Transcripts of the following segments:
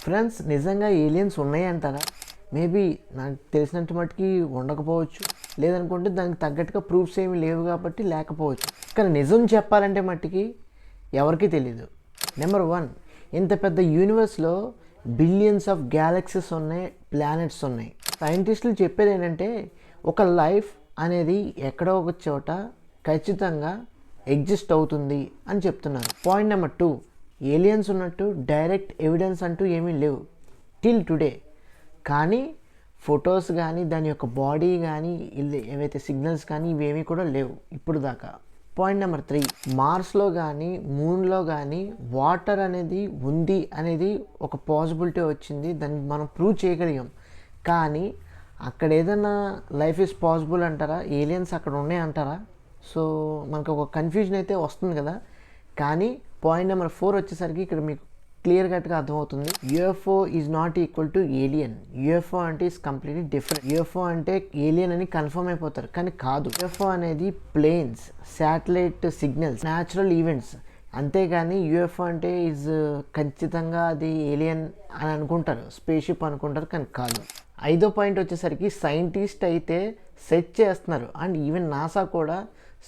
Friends, నిజంగా aliens ఉన్నాయి అంటారా? మేబీ నాకు తెలిసినంత మట్టుకి ఉండకపోవచ్చు, లేదనుకుంటే దానికి తగ్గట్టుగా ప్రూఫ్స్ ఏమి లేవు కాబట్టి లేకపోవచ్చు. కానీ నిజం చెప్పాలంటే మట్టుకి ఎవరికీ తెలీదు. నెంబర్ 1, ఇంత పెద్ద యూనివర్స్లో బిలియన్స్ ఆఫ్ గ్యాలక్సీస్ ఉన్నాయి, ప్లానెట్స్ ఉన్నాయి. సైంటిస్టులు చెప్పేది ఏంటంటే ఒక లైఫ్ అనేది ఎక్కడో ఒక చోట ఖచ్చితంగా ఎగ్జిస్ట్ అవుతుంది అని చెప్తున్నారు. పాయింట్ నెంబర్ 2, ఏలియన్స్ ఉన్నట్టు డైరెక్ట్ ఎవిడెన్స్ అంటూ ఏమీ లేవు టిల్ టుడే. కానీ ఫొటోస్ కానీ దాని యొక్క బాడీ కానీ ఏవైతే సిగ్నల్స్ కానీ ఇవేమీ కూడా లేవు ఇప్పుడు దాకా. పాయింట్ నెంబర్ 3, మార్స్లో కానీ మూన్లో కానీ వాటర్ అనేది ఉంది అనేది ఒక పాసిబిలిటీ వచ్చింది, దాన్ని మనం ప్రూవ్ చేయగలిగాం. కానీ అక్కడ ఏదైనా లైఫ్ ఈజ్ పాసిబుల్ అంటారా? ఏలియన్స్ అక్కడ ఉన్నాయి అంటారా? సో మనకు ఒక కన్ఫ్యూజన్ అయితే వస్తుంది కదా. కానీ పాయింట్ నెంబర్ 4 వచ్చేసరికి ఇక్కడ మీకు క్లియర్ కట్గా అర్థమవుతుంది. UFO is not equal to alien. UFO అంటే ఈజ్ కంప్లీట్లీ డిఫరెంట్. యూఎఫ్ఓ అంటే ఏలియన్ అని కన్ఫర్మ్ అయిపోతారు, కానీ కాదు. యూఎఫ్ఓ అనేది planes, satellite signals, natural events. అంతేగాని యూఎఫ్ఓ అంటే ఈజ్ ఖచ్చితంగా అది ఏలియన్ అని అనుకుంటారు, స్పేస్షిప్ అనుకుంటారు, కానీ కాదు. 5వ పాయింట్ వచ్చేసరికి సైంటిస్ట్ అయితే సెట్ చేస్తున్నారు, అండ్ ఈవెన్ నాసా కూడా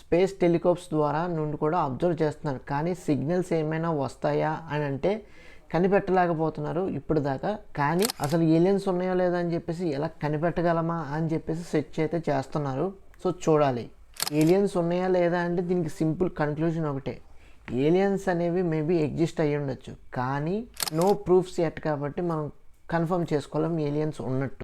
స్పేస్ టెలిస్కోప్స్ ద్వారా నుండి కూడా అబ్జర్వ్ చేస్తున్నారు. కానీ సిగ్నల్స్ ఏమైనా వస్తాయా అని అంటే కనిపెట్టలేకపోతున్నారు ఇప్పుడు దాకా. కానీ అసలు ఏలియన్స్ ఉన్నాయో లేదా అని చెప్పేసి ఎలా కనిపెట్టగలమా అని చెప్పేసి సెర్చ్ అయితే చేస్తున్నారు. సో చూడాలి ఏలియన్స్ ఉన్నాయా లేదా అంటే దీనికి సింపుల్ కన్క్లూజన్ ఒకటే, ఏలియన్స్ అనేవి మేబీ ఎగ్జిస్ట్ అయ్యి ఉండొచ్చు, కానీ నో ప్రూఫ్స్ ఎట్ కాబట్టి మనం కన్ఫర్మ్ చేసుకోలేం ఏలియన్స్ ఉన్నట్టు.